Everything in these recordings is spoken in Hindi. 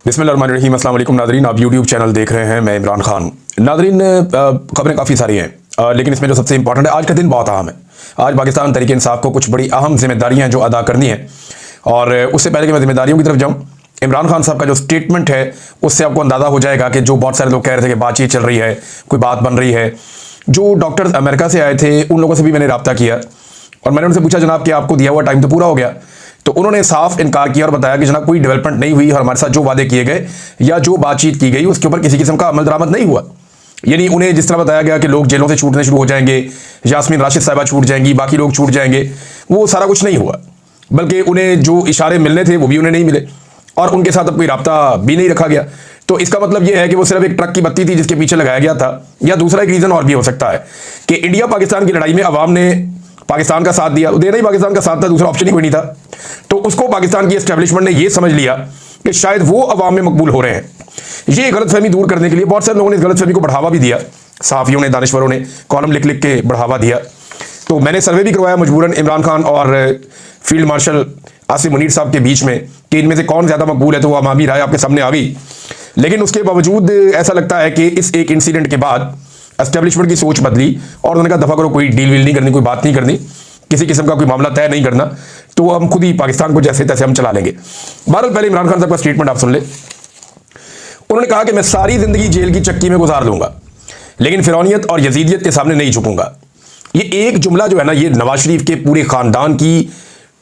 बिस्मिल्लाहिर्रहमानिर्रहीम। अस्सलाम वालेकुम नादरीन, आप यूट्यूब चैनल देख रहे हैं, मैं इमरान खान। नादरीन, खबरें काफ़ी सारी हैं, लेकिन इसमें जो सबसे इंपॉर्टेंट है, आज का दिन बहुत अहम है। आज पाकिस्तान तहरीक इंसाफ को कुछ बड़ी अहम जिम्मेदारियां हैं जो अदा करनी है। और उससे पहले कि मैं जिम्मेदारियों की तरफ जाऊँ, इमरान खान साहब का जो स्टेटमेंट है उससे आपको अंदाज़ा हो जाएगा कि जो बहुत सारे लोग कह रहे थे कि बातचीत चल रही है, कोई बात बन रही है। जो डॉक्टर्स अमेरिका से आए थे उन लोगों से भी मैंने रब्ता किया और मैंने उनसे पूछा, जनाब कि आपको दिया हुआ टाइम तो पूरा हो गया? तो उन्होंने साफ इनकार किया और बताया कि जनाब कोई डेवलपमेंट नहीं हुई और हमारे साथ जो वादे किए गए या जो बातचीत की गई उसके ऊपर किसी किस्म का अमल दरामद नहीं हुआ। यानी उन्हें जिस तरह बताया गया कि लोग जेलों से छूटने शुरू हो जाएंगे, यास्मीन राशिद साहिबा छूट जाएंगी, बाकी लोग छूट जाएंगे, वो सारा कुछ नहीं हुआ। बल्कि उन्हें जो इशारे मिलने थे वो भी उन्हें नहीं मिले और उनके साथ अब कोई रब्ता भी नहीं रखा गया। तो इसका मतलब यह है कि वो सिर्फ एक ट्रक की बत्ती थी जिसके पीछे लगाया गया था। या दूसरा एक रीज़न और भी हो सकता है कि इंडिया पाकिस्तान की लड़ाई में अवाम ने पाकिस्तान का साथ दिया, देना ही पाकिस्तान का साथ था, दूसरा ऑप्शन ही कोई नहीं था। तो उसको पाकिस्तान की एस्टेब्लिशमेंट ने यह समझ लिया कि शायद वो अवाम में मकबूल हो रहे हैं। ये गलतफहमी दूर करने के लिए बहुत सारे लोगों ने इस गलतफहमी को बढ़ावा भी दिया, सहाफ़ियों ने, दानिश्वरों ने कॉलम लिख लिख के बढ़ावा दिया। तो मैंने सर्वे भी करवाया मजबूरन इमरान खान और फील्ड मार्शल आसिम मुनीर साहब के बीच में कि इनमें से कौन ज़्यादा मकबूल है, तो वो अवामी राय आपके सामने आ गई। लेकिन उसके बावजूद ऐसा लगता है कि इस एक इंसिडेंट के बाद एस्टेब्लिशमेंट की सोच बदली और उन्होंने कहा दफा करो, कोई डील वील नहीं करनी, कोई बात नहीं करनी, किसी किस्म का कोई मामला तय नहीं करना, तो हम खुद ही पाकिस्तान को जैसे तैसे हम चला लेंगे। बहरहाल पहले इमरान खान साहब का स्टेटमेंट आप सुन ले। उन्होंने कहा कि मैं सारी जिंदगी जेल की चक्की में गुजार लूंगा लेकिन फिरौनियत और यजीदियत के सामने नहीं झुकूंगा। ये एक जुमला जो है ना, ये नवाज शरीफ के पूरे खानदान की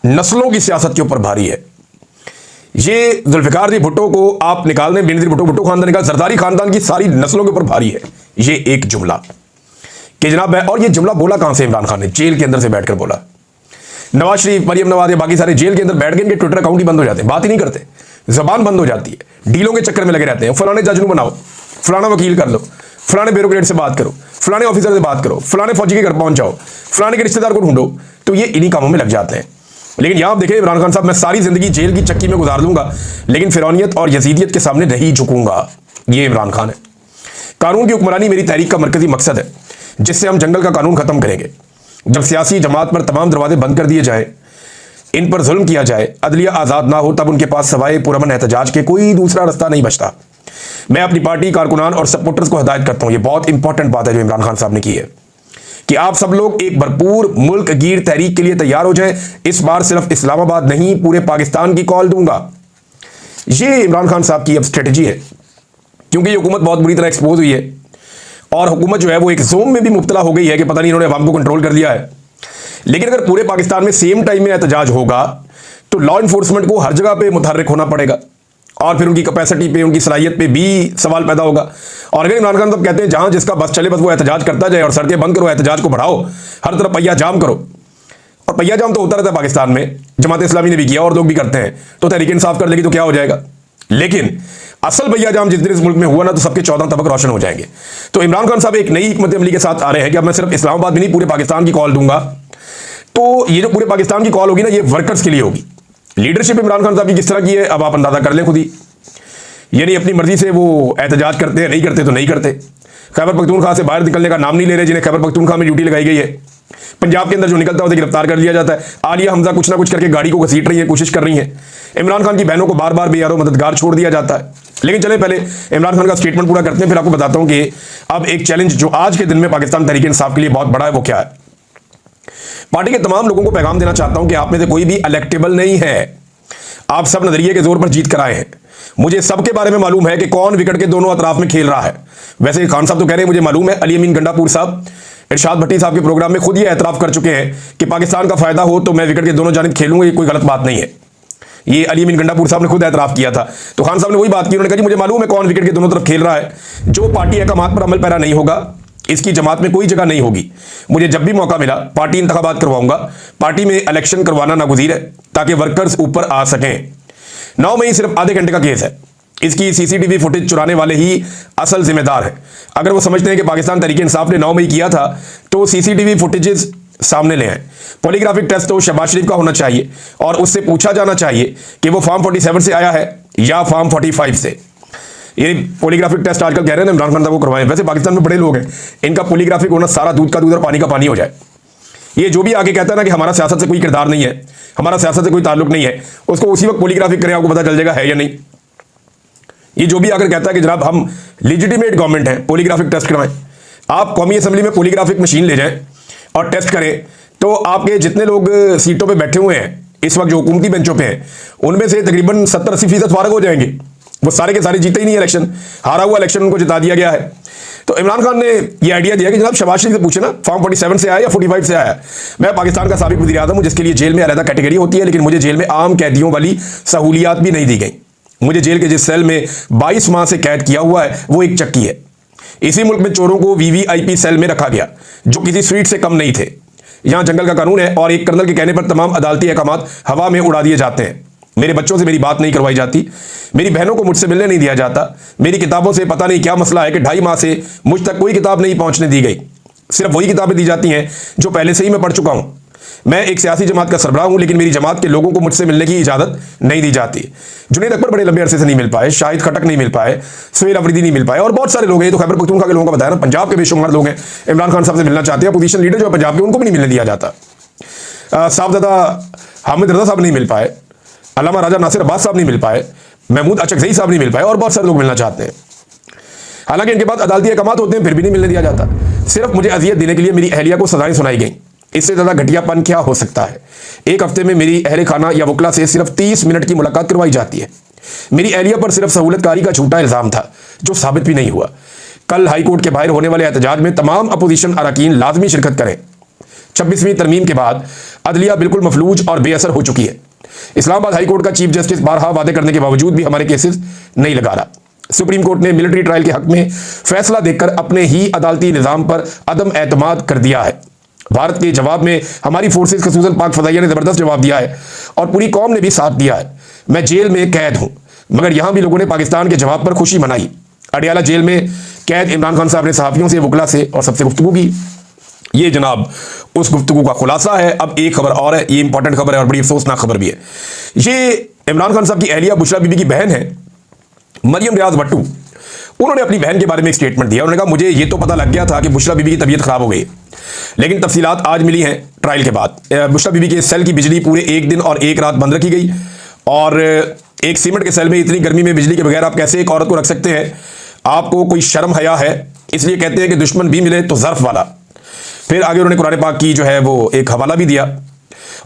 नस्लों की सियासत के ऊपर भारी है। ये जुल्फिकार जी भुट्टो को आप निकाल दें, बेनजीर भुट्टो, भुट्टो खानदान निकाल, जरदारी खानदान की सारी नस्लों के ऊपर भारी है ये एक जुमला कि जनाब। और ये जुमला बोला कहां से? इमरान खान ने जेल के अंदर से बैठकर बोला। नवाज शरीफ, मरियम नवाज या बाकी सारे जेल के अंदर बैठ गए, इनके ट्विटर अकाउंट ही बंद हो जाते हैं, बात ही नहीं करते, जबान बंद हो जाती है, डीलों के चक्कर में लगे रहते हैं। फलाने जज को बनाओ, फलाना वकील कर लो, फलाने ब्यूरोक्रेट से बात करो, फलाने ऑफिसर से बात करो, फलाने फौजी के घर पहुंच जाओ, फलाने के रिश्तेदार को ढूंढो। तो ये इन्हीं कामों में लग जाते हैं। लेकिन यहां आप देखें इमरान खान साहब, मैं सारी जिंदगी जेल की चक्की में गुजार दूंगा लेकिन फिरौनियत और यजीदियत के सामने नहीं झुकूंगा। ये इमरान खान है। कानून की हुक्मरानी मेरी तहरीक का मरकजी मकसद है, जिससे हम जंगल का कानून खत्म करेंगे। जब सियासी जमात पर तमाम दरवाजे बंद कर दिए जाए, इन पर जुल्म किया जाए, अदलिया आज़ाद ना हो, तब उनके पास सवाए पुरअमन एहतजाज के कोई दूसरा रास्ता नहीं बचता। मैं अपनी पार्टी, कारकुनान और सपोर्टर्स को हिदायत करता हूं, ये बहुत इंपॉर्टेंट बात है जो इमरान खान साहब ने की है, कि आप सब लोग एक भरपूर मुल्क गिर तहरीक के लिए तैयार हो जाएं। इस बार सिर्फ इस्लामाबाद नहीं, पूरे पाकिस्तान की कॉल दूंगा। ये इमरान खान साहब की अब स्ट्रेटजी है, क्योंकि ये हुकूमत बहुत बुरी तरह एक्सपोज हुई है और हुकूमत जो है वो एक जोम में भी मुब्तला हो गई है कि पता नहीं इन्होंने अवाम को कंट्रोल कर लिया है। लेकिन अगर पूरे पाकिस्तान में सेम टाइम में एहतजाज होगा तो लॉ इन्फोर्समेंट को हर जगह पे मुतहर्रिक होना पड़ेगा और फिर उनकी कैपेसिटी पे, उनकी सलाहियत पे भी सवाल पैदा होगा। और अगर इमरान खान साहब कहते हैं जहां जिसका बस चले बस वो एहतजाज करता जाए और सड़कें बंद करो, एहतजाज को बढ़ाओ, हर तरफ पहिया जाम करो, और पहिया जाम तो होता रहता है पाकिस्तान में, जमात इस्लामी ने भी किया और लोग भी करते हैं, तो तहरीक इंसाफ कर लेगी तो क्या हो जाएगा। लेकिन असल भैया जाम जिस दिन इस मुल्क में हुआ ना, तो सबके 14 तबक रोशन हो जाएंगे। तो इमरान खान साहब एक नई हिकमत अमली के साथ आ रहे हैं कि अब मैं सिर्फ इस्लामाबाद में नहीं, पूरे पाकिस्तान की कॉल दूंगा। तो ये जो पूरे पाकिस्तान की कॉल होगी ना, ये वर्कर्स के लिए होगी। लीडरशिप इमरान खान साहब की किस तरह की है अब आप अंदाजा कर लें खुद ही। यानी अपनी मर्जी से वो एहतजाज करते हैं, नहीं करते तो नहीं करते। खैबर पख्तूनख्वा से बाहर निकलने का नाम नहीं ले रहे, जिन्हें खैबर पख्तूनख्वा में ड्यूटी लगाई गई है। पंजाब के अंदर जो निकलता है उसे गिरफ्तार कर लिया जाता है। आलिया हमजा कुछ ना कुछ करके गाड़ी को घसीट रही है, कोशिश कर रही है। इमरान खान की बहनों को बार बार बेयारो मददगार छोड़ दिया जाता है। लेकिन चले पहले इमरान खान का स्टेटमेंट पूरा करते हैं, फिर आपको बताता हूं कि अब एक चैलेंज जो आज के दिन में पाकिस्तान तहरीक इंसाफ के लिए बहुत बड़ा है वो क्या है। पार्टी के तमाम लोगों को पैगाम देना चाहता हूं कि आप में से कोई भी इलेक्टेबल नहीं है। आप सब नजरिए के जोर पर जीत कर आए हैं। मुझे सबके बारे में मालूम है कि कौन विकेट के दोनों अतराफ में खेल रहा है। वैसे खान साहब तो कह रहे हैं मुझे मालूम है, अली अमीन गंडापुर साहब इरशाद भट्टी साहब के प्रोग्राम में खुद ये एतराफ कर चुके हैं कि पाकिस्तान का फायदा हो तो मैं विकेट के दोनों जानिब खेलूंगा, ये कोई गलत बात नहीं है। ये अली अमीन गंडापुर साहब ने खुद एतराफ किया था। तो खान साहब ने वही बात की, उन्होंने कहा जी मुझे मालूम है कौन विकेट के दोनों तरफ खेल रहा है। जो पार्टी अहकामात पर अमल पैरा नहीं होगा, इसकी जमात में कोई जगह नहीं होगी। मुझे जब भी मौका मिला पार्टी इंतखाबात करवाऊंगा। पार्टी में इलेक्शन करवाना नागुज़ीर है ताकि वर्कर्स ऊपर आ सकें। 9 मई सिर्फ आधे घंटे का केस है। इसकी सीसीटीवी फुटेज चुराने वाले ही असल जिम्मेदार हैं। अगर वो समझते हैं कि पाकिस्तान तहरीक इंसाफ ने 9 मई किया था तो सीसीटीवी फुटेजेस सामने ले आए। पॉलीग्राफिक टेस्ट तो शहबाज शरीफ का होना चाहिए और उससे पूछा जाना चाहिए कि वो फॉर्म 47 से आया है या फॉर्म 45 से। ये पॉलीग्राफिक टेस्ट आजकल कह रहे हैं इमरान खान साहब को करवाएं। वैसे पाकिस्तान में बड़े लोग हैं, इनका पॉलीग्राफिक होना सारा दूध का दूध और पानी का पानी हो जाए। ये जो भी आगे कहता है ना कि हमारा सियासत से कोई किरदार नहीं है, हमारा सियासत से कोई ताल्लुक नहीं है, उसको उसी वक्त पॉलीग्राफिक करें, आपको पता चल जाएगा है या नहीं। ये जो भी आकर कहता है कि जनाब हम लेजिटिमेट गवर्नमेंट है, पॉलीग्राफिक टेस्ट करवाएं, आप कौमी असेंबली में पॉलीग्राफिक मशीन ले जाएं और टेस्ट करें, तो आपके जितने लोग सीटों पे बैठे हुए हैं इस वक्त जो हुकूमती बेंचों पे हैं, उनमें से तकरीबन 70-80% फारग हो जाएंगे। वो सारे के सारे जीते ही नहीं इलेक्शन, हारा हुआ इलेक्शन उनको जिता दिया गया है। तो इमरान खान ने यह आइडिया दिया कि जनाब शहबाज शरीफ से पूछे ना, फॉर्म 47 से आया या 45 से आया। मैं पाकिस्तान का साबिक वज़ीर आज़म हूं, जिसके लिए जेल में अलग कैटेगरी होती है, लेकिन मुझे जेल में आम कैदियों वाली सहूलियात भी नहीं दी गई। मुझे जेल के जिस सेल में 22 माह से कैद किया हुआ है वो एक चक्की है। इसी मुल्क में चोरों को वीवीआईपी सेल में रखा गया जो किसी स्वीट से कम नहीं थे। यहां जंगल का कानून है और एक कर्नल के कहने पर तमाम अदालती अहकामात हवा में उड़ा दिए जाते हैं। मेरे बच्चों से मेरी बात नहीं करवाई जाती, मेरी बहनों को मुझसे मिलने नहीं दिया जाता, मेरी किताबों से पता नहीं क्या मसला है कि 2.5 माह से मुझ तक कोई किताब नहीं पहुंचने दी गई। सिर्फ वही किताबें दी जाती हैं जो पहले से ही मैं पढ़ चुका हूं। मैं एक सियासी जमात का सरबराह हूं, लेकिन मेरी जमात के लोगों को मुझसे मिलने की इजाजत नहीं दी जाती। जुनैद अकबर बड़े लंबे अरसे से नहीं मिल पाए, शाहिद खटक नहीं मिल पाए, सुहेल अफरीदी नहीं मिल पाए और बहुत सारे लोग हैं। तो खैबर पख्तूनख्वा के लोगों का बताया ना, पंजाब के बेशुमार लोग हैं इमरान खान साहब से मिलना चाहते हैं। अपोजिशन लीडर जो है पंजाब के, उनको भी नहीं मिलने दिया जाता। साहबजादा हामिद रजा साहब नहीं मिल पाए, अल्लामा राजा नासिर अब्बास साहब नहीं मिल पाए, महमूद अचकज़ई साहब नहीं मिल पाए और बहुत सारे लोग मिलना चाहते हैं। हालांकि इनके पास अदालती अहकामात होते हैं, फिर भी नहीं मिलने दिया जाता। सिर्फ मुझे अजियत देने के लिए मेरी अहलिया को सजाएं सुनाई गई। इससे ज़्यादा घटियापन क्या हो सकता है। एक हफ्ते में मेरी अहले खाना या वकला से सिर्फ 30 मिनट की मुलाकात करवाई जाती है। मेरी अहलिया पर सिर्फ सहूलतकारी का झूठा इल्ज़ाम था जो साबित भी नहीं हुआ। कल हाईकोर्ट के बाहर होने वाले एहतजाज में तमाम अपोजिशन अरकान लाजमी शिरकत करें। 26वीं तरमीम के बाद अदलिया बिल्कुल मफलूज और बेअसर हो चुकी है। इस्लामाबाद हाईकोर्ट का चीफ जस्टिस बारहा वादे करने के बावजूद भी हमारे केसेस नहीं लगा रहा। सुप्रीम कोर्ट ने मिलिट्री ट्रायल के हक में फैसला देकर अपने ही अदालती निज़ाम पर अदम एतमाद कर दिया है। भारत के जवाब में हमारी फोर्सेस खसूसन पाक फदाइया ने ज़बरदस्त जवाब दिया है और पूरी कौम ने भी साथ दिया है। मैं जेल में कैद हूं, मगर यहां भी लोगों ने पाकिस्तान के जवाब पर खुशी मनाई। अडियाला जेल में कैद इमरान खान साहब ने सहाफ़ियों से, वकला से और सबसे गुफ्तगू की। ये जनाब उस गुफ्तगू का खुलासा है। अब एक खबर और है, ये इंपॉर्टेंट खबर है और बड़ी अफसोसनाक खबर भी है। ये इमरान खान साहब की अहलिया बुशरा बीबी की बहन है मरियम रियाज भट्टू। उन्होंने अपनी बहन के बारे में एक स्टेटमेंट दिया। उन्होंने कहा मुझे ये तो पता लग गया था कि बुशरा बीबी की तबीयत खराब हो गई, लेकिन तफसीलात आज मिली हैं ट्रायल के बाद। बुशरा बीबी के सेल की बिजली पूरे 1 दिन और 1 रात बंद रखी गई और एक सीमेंट के सेल में इतनी गर्मी में बिजली के बगैर आप कैसे एक औरत को रख सकते हैं? आपको कोई शर्म हया है? इसलिए कहते हैं कि दुश्मन भी मिले तो ज़र्फ वाला। फिर आगे उन्होंने कुरान पाक की जो है वो एक हवाला भी दिया।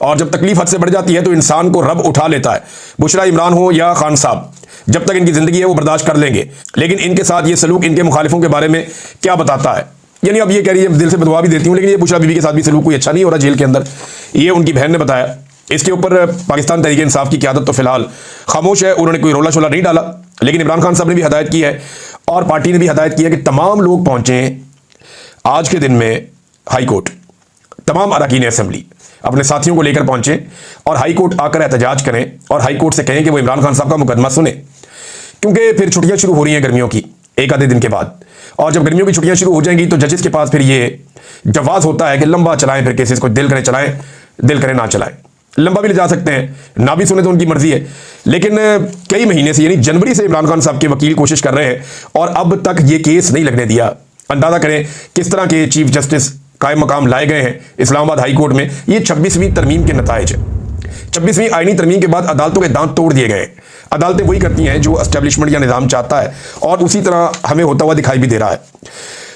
और जब तकलीफ हद से बढ़ जाती है तो इंसान को रब उठा लेता है। बुशरा इमरान हो या खान साहब, जब तक इनकी ज़िंदगी है वो बर्दाश्त कर लेंगे, लेकिन इनके साथ ये सलूक इनके मुखालिफों के बारे में क्या बताता है? यानी अब ये कह रही है, दिल से बदवा भी देती हूँ, लेकिन ये बुशरा बीबी के साथ भी सलूक कोई अच्छा नहीं हो रहा जेल के अंदर। ये उनकी बहन ने बताया। इसके ऊपर पाकिस्तान तहरीक इंसाफ की क़यादत तो फिलहाल खामोश है, उन्होंने कोई रोला शोला नहीं डाला। लेकिन इमरान खान साहब ने भी हदायत की है और पार्टी ने भी हदायत की है कि तमाम लोग पहुँचें आज के दिन में हाई कोर्ट। तमाम अरकान असेंबली अपने साथियों को लेकर पहुंचे और हाई कोर्ट आकर एहतजाज करें और हाई कोर्ट से कहें कि वो इमरान खान साहब का मुकदमा सुने, क्योंकि फिर छुट्टियां शुरू हो रही हैं गर्मियों की एक आधे दिन के बाद। और जब गर्मियों की छुट्टियां शुरू हो जाएंगी तो जजेस के पास फिर ये जवाब होता है कि लंबा चलाएं फिर केसेस को, दिल करें चलाएं, दिल करें ना चलाएं। लंबा भी ले जा सकते हैं, ना भी सुने तो उनकी मर्जी है। लेकिन कई महीने से यानी जनवरी से इमरान खान साहब के वकील कोशिश कर रहे हैं और अब तक ये केस नहीं लगने दिया। अंदाजा करें किस तरह के चीफ जस्टिस कायम मकाम लाए गए हैं इस्लामाबाद हाई कोर्ट में। ये 26वीं तरमीम के नताइज है। 26वीं आईनी तरमीम के बाद अदालतों के दांत तोड़ दिए गए। अदालतें वही करती हैं जो एस्टेब्लिशमेंट या निज़ाम चाहता है और उसी तरह हमें होता हुआ दिखाई भी दे रहा है।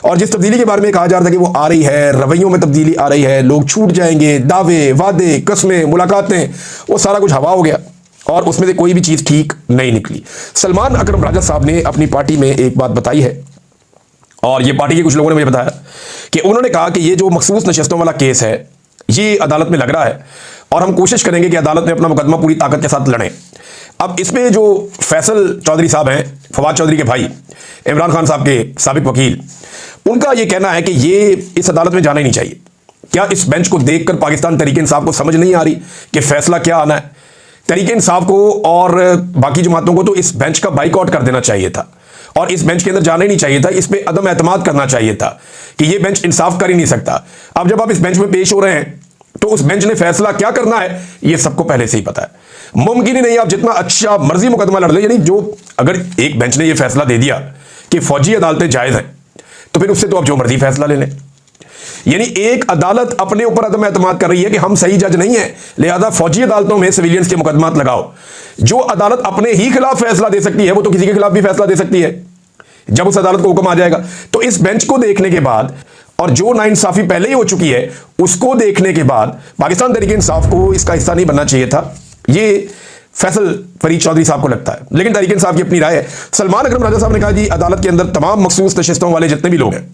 और जिस तब्दीली के बारे में कहा जा रहा था कि वो आ रही है, रवैयों में तब्दीली आ रही है, लोग छूट जाएंगे, दावे, वादे, कस्में, मुलाकातें, वो सारा कुछ हवा हो गया और उसमें से कोई भी चीज़ ठीक नहीं निकली। सलमान अकरम राजा साहब ने अपनी पार्टी में एक बात बताई है और ये पार्टी के कुछ लोगों ने मुझे बताया कि उन्होंने कहा कि ये जो मखसूस नशस्तों वाला केस है ये अदालत में लग रहा है और हम कोशिश करेंगे कि अदालत में अपना मुकदमा पूरी ताकत के साथ लड़ें। अब इसमें जो फैसल चौधरी साहब हैं, फवाद चौधरी के भाई, इमरान खान साहब के साबिक वकील, उनका ये कहना है कि ये इस अदालत में जाना ही नहीं चाहिए। क्या इस बेंच को देखकर पाकिस्तान तहरीक इंसाफ को समझ नहीं आ रही कि फैसला क्या आना है? तहरीक इंसाफ को और बाकी जमातों को तो इस बेंच का बाइकआउट कर देना चाहिए था और इस बेंच के अंदर जाना ही नहीं चाहिए था। इस पे अदम एतमाद करना चाहिए था कि ये बेंच इंसाफ कर ही नहीं सकता। अब जब आप इस बेंच में पेश हो रहे हैं तो उस बेंच ने फैसला क्या करना है ये सबको पहले से ही पता है। मुमकिन ही नहीं आप जितना अच्छा मर्जी मुकदमा लड़ ले, यानी जो अगर एक बेंच ने ये फैसला दे दिया कि फौजी अदालतें जायज़ हैं तो फिर उससे तो आप जो मर्जी फैसला ले लें। यानी एक अदालत अपने ऊपर अदम एतमाद कर रही है कि हम सही जज नहीं है, लिहाजा फौजी अदालतों में सिविलियंस के मुकदमात लगाओ। जो अदालत अपने ही खिलाफ फैसला दे सकती है वो तो किसी के खिलाफ भी फैसला दे सकती है जब उस अदालत को हुक्म आ जाएगा। तो इस बेंच को देखने के बाद और जो नाइंसाफी पहले ही हो चुकी है उसको देखने के बाद पाकिस्तान तहरीक इंसाफ को इसका हिस्सा नहीं बनना चाहिए था, ये फैसल फरीद चौधरी साहब को लगता है। लेकिन तहरीक इंसाफ की अपनी राय है। सलमान अकरम राजा साहब ने कहा जी अदालत के अंदर तमाम मखसूस नशिस्तों वाले जितने भी लोग हैं,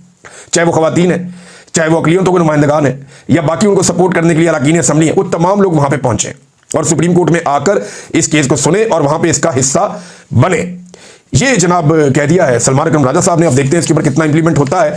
चाहे वो खवातीन हैं, चाहे वो अकलियतों के नुमाइंदगान हैं या बाकी उनको सपोर्ट करने के लिए अरकान असम्बली है, वो तमाम लोग वहां पे पहुंचे और सुप्रीम कोर्ट में आकर इस केस को सुने और वहां पे इसका हिस्सा बने। ये जनाब कह दिया है सलमान अकरम राजा साहब ने। अब देखते हैं इसके ऊपर कितना इंप्लीमेंट होता है।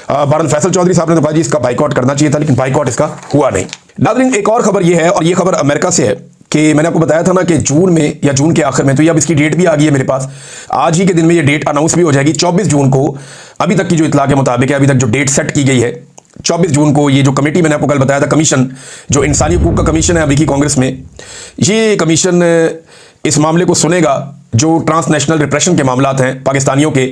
बहरहाल फैसल चौधरी साहब ने तो कहा जी इसका बाइकआउट करना चाहिए था, लेकिन बाइकआउट इसका हुआ नहीं। नाज़रीन एक और खबर ये है, और ये खबर अमेरिका से है, कि मैंने आपको बताया था ना कि जून में या जून के आखिर में, तो ये अब इसकी डेट भी आ गई है मेरे पास, आज ही के दिन में ये डेट अनाउंस भी हो जाएगी। 24 जून को अभी तक की जो इतला के मुताबिक है, अभी तक जो डेट सेट की गई है 24 जून को, ये जो कमेटी मैंने आपको कल बताया था, कमीशन जो इंसानी हुकूक का कमीशन है अभी की कांग्रेस में, ये कमीशन इस मामले को सुनेगा जो ट्रांसनेशनल रिप्रेशन के मामलात हैं पाकिस्तानियों के,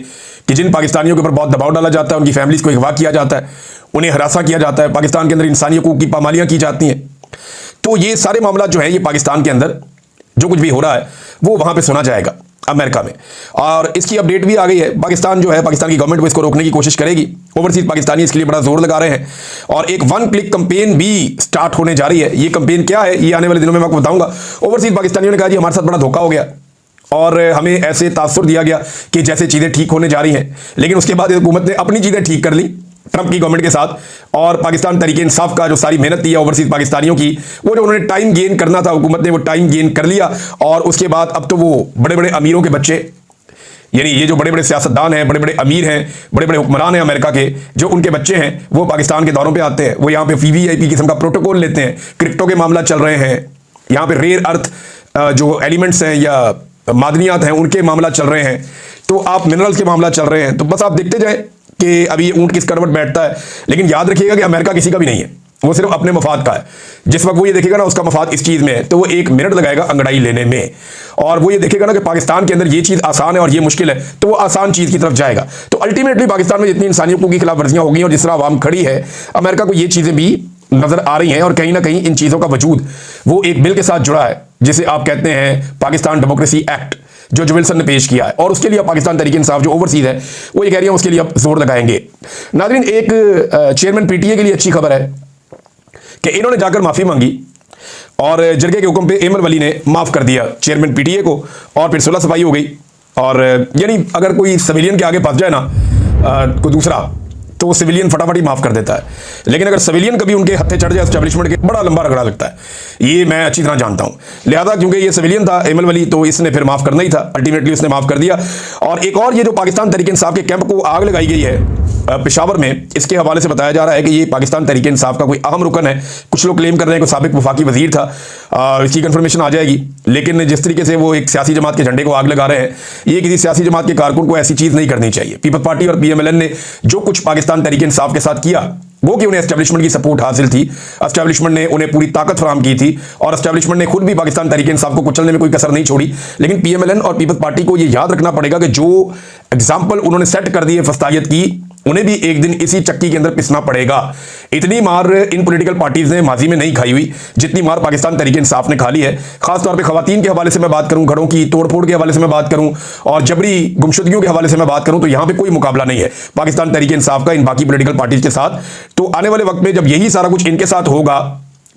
कि जिन पाकिस्तानियों के ऊपर बहुत दबाव डाला जाता है, उनकी फैमिलीज को अगवा किया जाता है, उन्हें हरासा किया जाता है, पाकिस्तान के अंदर इंसानी हुकूक की पामालियाँ की जाती हैं। तो ये सारे मामला जो है ये पाकिस्तान के अंदर जो कुछ भी हो रहा है वो वहाँ पे सुना जाएगा अमेरिका में, और इसकी अपडेट भी आ गई है। पाकिस्तान जो है, पाकिस्तान की गवर्नमेंट वो इसको रोकने की कोशिश करेगी। ओवरसीज पाकिस्तानी इसके लिए बड़ा जोर लगा रहे हैं और एक 1 क्लिक कंपेन भी स्टार्ट होने जा रही है। ये कंपेन क्या है ये आने वाले दिनों में मैं आपको बताऊंगा। ओवरसीज पाकिस्तानियों ने कहा जी हमारे साथ बड़ा धोखा हो गया और हमें ऐसे तासुर दिया गया कि जैसे चीज़ें ठीक होने जा रही हैं, लेकिन उसके बाद हुकूमत ने अपनी चीज़ें ठीक कर ली ट्रंप की गवर्नमेंट के साथ, और पाकिस्तान तहरीक इंसाफ का जो सारी मेहनत थी ओवरसीज पाकिस्तानियों की, वो जो उन्होंने टाइम गेन करना था हुकूमत ने वो टाइम गेन कर लिया। और उसके बाद अब तो वो बड़े बड़े अमीरों के बच्चे, यानी ये जो बड़े बड़े सियासतदान हैं, बड़े बड़े अमीर हैं, बड़े बड़े हुक्मरान हैं अमेरिका के, जो उनके बच्चे हैं वो पाकिस्तान के दौरों पे आते हैं, वो यहाँ पे वीवीआईपी किस्म का प्रोटोकॉल लेते हैं। क्रिप्टो के मामला चल रहे हैं यहाँ पे, रेयर अर्थ जो एलिमेंट्स हैं या मादनियात हैं उनके मामला चल रहे हैं, तो आप मिनरल्स के मामला चल रहे हैं। तो बस आप देखते जाएं कि अभी ये ऊंट किस करवट बैठता है। लेकिन याद रखिएगा कि अमेरिका किसी का भी नहीं है, वो सिर्फ अपने मफाद का है। जिस वक्त वो ये देखेगा ना उसका मफाद इस चीज़ में है, तो वो 1 मिनट लगाएगा अंगड़ाई लेने में, और वो ये देखेगा ना कि पाकिस्तान के अंदर ये चीज़ आसान है और ये मुश्किल है, तो वो आसान चीज़ की तरफ जाएगा। तो अल्टीमेटली पाकिस्तान में जितनी इंसानी हुकूक की खिलाफ वर्जियाँ हो गई और जिस तरह आवाम खड़ी है, अमेरिका को ये चीज़ें भी नजर आ रही हैं, और कहीं ना कहीं इन चीज़ों का वजूद वो एक बिल के साथ जुड़ा है जिसे आप कहते हैं पाकिस्तान डेमोक्रेसी एक्ट, जो विल्सन ने पेश किया है, और उसके लिए पाकिस्तान तहरीक इंसाफ जो ओवरसीज है वो ये कह रही है उसके लिए अब जोर लगाएंगे। नाज़रीन एक चेयरमैन पीटीए के लिए अच्छी खबर है कि इन्होंने जाकर माफी मांगी और जरगे के हुक्म पे एमर वली ने माफ कर दिया चेयरमैन पीटीए को, और फिर सुलह सफाई हो गई। और यानी अगर कोई सिविलियन के आगे फंस जाए ना कोई दूसरा, तो वो सिविलियन फटाफट ही माफ कर देता है। लेकिन अगर सिविलियन कभी उनके हत्थे चढ़ जाए एस्टेब्लिशमेंट के, बड़ा लंबा रगड़ा लगता है, ये मैं अच्छी तरह जानता हूं। लिहाजा क्योंकि ये सिविलियन था एमल वली, तो इसने फिर माफ करना ही था, अल्टीमेटली उसने माफ कर दिया। और एक और ये जो पाकिस्तान तहरीक इंसाफ के कैंप को आग लगाई गई है पेशावर में, इसके हवाले से बताया जा रहा है कि ये पाकिस्तान तहरीक इंसाफ का कोई अहम रुकन है। कुछ लोग क्लेम कर रहे हैं कि साबिक वफाकी वजीर था, इसकी कंफर्मेशन आ जाएगी। लेकिन जिस तरीके से वो एक सियासी जमात के झंडे को आग लगा रहे हैं, ये किसी सियासी जमात के कारकुन को ऐसी चीज़ नहीं करनी चाहिए। पीपल्स पार्टी और PMLN ने जो कुछ पाकिस्तान तहरीक इंसाफ के साथ किया, वो कि उन्हें एस्टेब्लिशमेंट की सपोर्ट हासिल थी, एस्टेब्लिशमेंट ने उन्हें पूरी ताकत फराहम की थी, और एस्टेब्लिशमेंट ने खुद भी पाकिस्तान तहरीक इंसाफ को कुचलने में कोई कसर नहीं छोड़ी। लेकिन PMLN और पीपल्स पार्टी को ये याद रखना पड़ेगा कि जो एग्जाम्पल उन्होंने सेट कर दी है फस्तायत की, उन्हें भी एक दिन इसी चक्की के अंदर पिसना पड़ेगा। इतनी मार इन पॉलिटिकल पार्टीज ने माजी में नहीं खाई हुई जितनी मार पाकिस्तान तहरीक इंसाफ ने खा ली है। खासतौर पे खवातीन के हवाले से मैं बात करूं, घरों की तोड़फोड़ के हवाले से मैं बात करूं, और जबरी गुमशुदगियों के हवाले से मैं बात करूं, तो यहां पे कोई मुकाबला नहीं है पाकिस्तान तहरीक इंसाफ का इन बाकी पॉलिटिकल पार्टीज के साथ। तो आने वाले वक्त में जब यही सारा कुछ इनके साथ होगा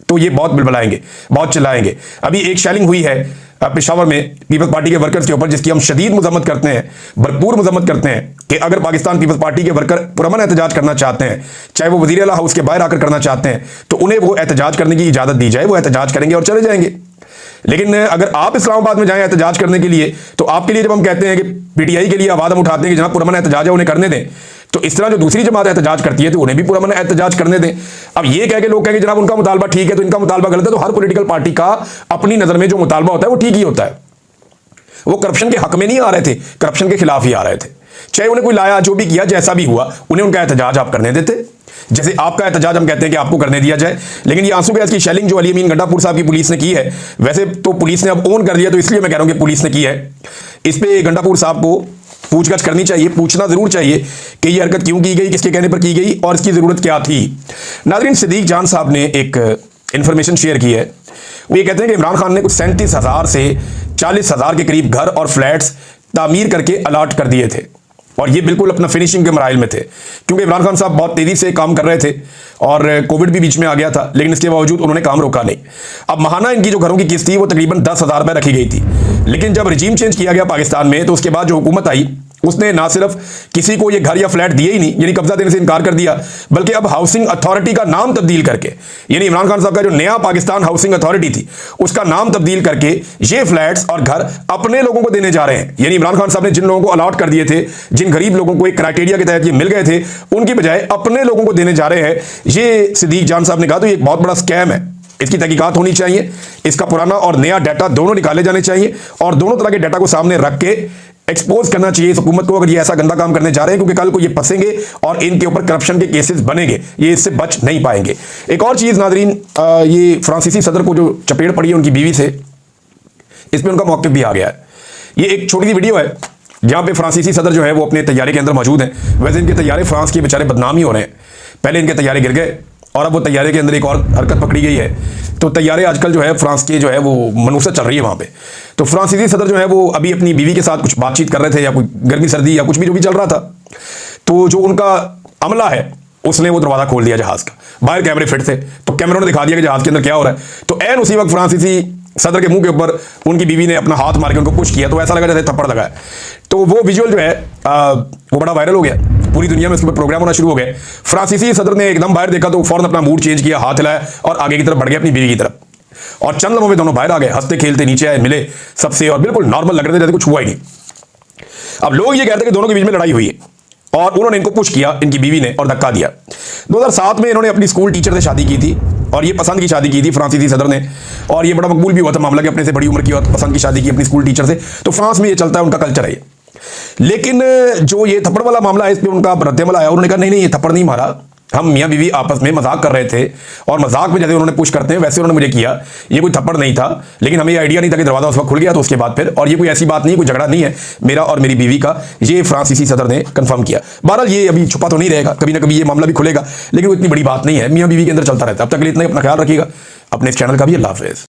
तो ये बहुत बिलबलाएंगे, बहुत चिल्लाएंगे। अभी एक शेलिंग हुई है पेशावर में पीपल्स पार्टी के वर्कर्स के ऊपर, जिसकी हम शदीद मजम्मत करते हैं, भरपूर मजम्मत करते हैं कि अगर पाकिस्तान पीपल्स पार्टी के वर्कर पुरअमन एहतजाज करना चाहते हैं, चाहे वो वज़ीर आला हाउस के बाहर आकर करना चाहते हैं, तो उन्हें वो एहतजाज करने की इजाज़त दी जाए, वो एहतजाज करेंगे और चले जाएंगे। लेकिन अगर आप इस्लामाबाद में जाएं एहतजाज करने के लिए, तो आपके लिए जब हम कहते हैं कि PTI के लिए आवाज़ हम उठाते हैं कि जनाब पुरअमन एहतजाज है उन्हें करने दें, तो इस तरह जो दूसरी जमात एहतजाज करती है तो उन्हें भी पुरअमन एहतजाज करने दें। अब ये कह के लोग कहेंगे जनाब उनका मुतालबा ठीक है तो इनका मुतालबा गलत है, तो हर पॉलिटिकल पार्टी का अपनी नज़र में जो मुतालबा होता है वो ठीक ही होता है। वो करप्शन के हक में नहीं आ रहे थे, करप्शन के खिलाफ ही आ रहे थे। चाहे उन्हें कोई लाया, जो भी किया, जैसा भी हुआ, उन्हें उनका एहतजाज आप करने देते, जैसे आपका एहतजाज हम कहते हैं कि आपको करने दिया जाए। लेकिन ये आंसू गैस की शेलिंग जो अली अमीन गंडापुर साहब की पुलिस ने की है, वैसे तो पुलिस ने अब ओन कर लिया, तो इसलिए मैं कह रहा हूं कि पुलिस ने की है। इस पे गंडापुर साहब को पूछगछ करनी चाहिए, पूछना जरूर चाहिए कि ये हरकत क्यों की गई, किसके कहने पर की गई और इसकी ज़रूरत क्या थी। नाज़रीन, सिद्दीक जान साहब ने एक इन्फॉर्मेशन शेयर की है। वो ये कहते हैं कि इमरान खान ने कुछ 37,000 से 40,000 के करीब घर और फ्लैट्स तामीर करके अलाट कर दिए थे और ये बिल्कुल अपना फिनिशिंग के मराइल में थे, क्योंकि इमरान खान साहब बहुत तेज़ी से काम कर रहे थे और कोविड भी बीच में आ गया था, लेकिन इसके बावजूद उन्होंने काम रोका नहीं। अब महाना इनकी जो घरों की किस्त थी वो तकरीबन 10,000 रुपये रखी गई थी, लेकिन जब रिजीम चेंज किया गया पाकिस्तान में तो उसके बाद जो हुकूमत आई उसने ना सिर्फ किसी को ये घर या फ्लैट दिए ही नहीं, यानी कब्जा देने से इनकार कर दिया, बल्कि अब हाउसिंग अथॉरिटी का नाम तब्दील करके, यानी इमरान खान साहब का जो नया पाकिस्तान हाउसिंग अथॉरिटी थी उसका नाम तब्दील करके ये फ्लैट्स और घर अपने लोगों को देने जा रहे हैं। यानी इमरान खान साहब ने जिन लोगों को अलॉट कर दिए थे, जिन गरीब लोगों को एक क्राइटेरिया के तहत ये मिल गए थे, उनकी बजाय अपने लोगों को देने जा रहे हैं। ये सिद्दीक जान साहब ने कहा तो ये एक बहुत बड़ा स्कैम है, इसकी तहकीकात होनी चाहिए, इसका पुराना और नया डाटा दोनों निकाले जाने चाहिए और दोनों तरह के डाटा को सामने रख के एक्सपोज करना चाहिए इस हुकूमत को, अगर ये ऐसा गंदा काम करने जा रहे हैं, क्योंकि कल को ये फंसेंगे और इनके ऊपर करप्शन के केसेस बनेंगे, ये इससे बच नहीं पाएंगे। एक और चीज़ नाज़रीन, ये फ्रांसीसी सदर को जो चपेट पड़ी है उनकी बीवी से, इसमें उनका मौक़िफ़ भी आ गया है। ये एक छोटी सी वीडियो है जहाँ पे फ्रांसीसी सदर जो है वो अपने तैयारे के अंदर मौजूद हैं। वैसे इनके तैयारे फ्रांस के बेचारे बदनाम ही हो रहे हैं, पहले इनके तैयारे गिर गए और अब वो तैयारे के अंदर एक और हरकत पकड़ी गई है। तो तैयारे आजकल जो है फ्रांस के जो है वो मनूसत चल रही है वहाँ पे। तो फ्रांसीसी सदर जो है वो अभी अपनी बीवी के साथ कुछ बातचीत कर रहे थे या कोई गर्मी सर्दी या कुछ भी जो भी चल रहा था, तो जो उनका अमला है उसने वो दरवाज़ा खोल दिया जहाज़ का, बाहर कैमरे फिट थे, तो कैमरों ने दिखा दिया कि जहाज़ के अंदर क्या हो रहा है। तो ऐन उसी वक्त फ्रांसीसी सदर के मुंह के ऊपर उनकी बीवी ने अपना हाथ मार के उनको पुश किया, तो ऐसा लगा जैसे थप्पड़ लगा है। तो वो विजुअल जो है वो बड़ा वायरल हो गया, पूरी दुनिया में उसके ऊपर प्रोग्राम होना शुरू हो गए। फ्रांसीसी सदर ने एकदम बाहर देखा तो फौरन अपना मूड चेंज किया, हाथ हिलाया और आगे की तरफ बढ़ गए अपनी बीवी की तरफ, और चंद लम्हों में दोनों बाहर आ गए, हंसते खेलते नीचे आए, मिले सबसे और बिल्कुल नॉर्मल लग रहे थे, जैसे कुछ हुआ ही नहीं। अब लोग ये कहते हैं कि दोनों के बीच में लड़ाई हुई है और उन्होंने इनको पुश किया, इनकी बीवी ने, और धक्का दिया। 2007 में इन्होंने अपनी स्कूल टीचर से शादी की थी और ये पसंद की शादी की थी फ्रांसीसी सदर ने, और ये बड़ा मकबूल भी हुआ था मामला कि अपने से बड़ी उम्र की और पसंद की शादी की अपनी स्कूल टीचर से। तो फ्रांस में ये चलता है, उनका कल्चर है ये। लेकिन जो ये थप्पड़ वाला मामला है, इस पर उनका रद्दमल आया, उन्होंने कहा नहीं नहीं, ये थप्पड़ नहीं मारा, हम मियाँ बीवी आपस में मजाक कर रहे थे और मजाक में जैसे उन्होंने पुश करते हैं वैसे उन्होंने मुझे किया, ये कोई थप्पड़ नहीं था। लेकिन हमें ये आइडिया नहीं था कि दरवाज़ा उस वक्त खुल गया, तो उसके बाद फिर, और ये कोई ऐसी बात नहीं, कोई झगड़ा नहीं है मेरा और मेरी बीवी का, ये फ्रांसीसी सदर ने कंफर्म किया। बहरहाल ये अभी छुपा तो नहीं रहेगा, कभी ना कभी ये मामला भी खुलेगा, लेकिन वो इतनी बड़ी बात नहीं है, मियाँ बीवी के अंदर चलता रहता है। अब तक के लिए इतना अपना ख्याल रखिएगा, अपने इस चैनल का भी। अल्लाह हाफ़िज़।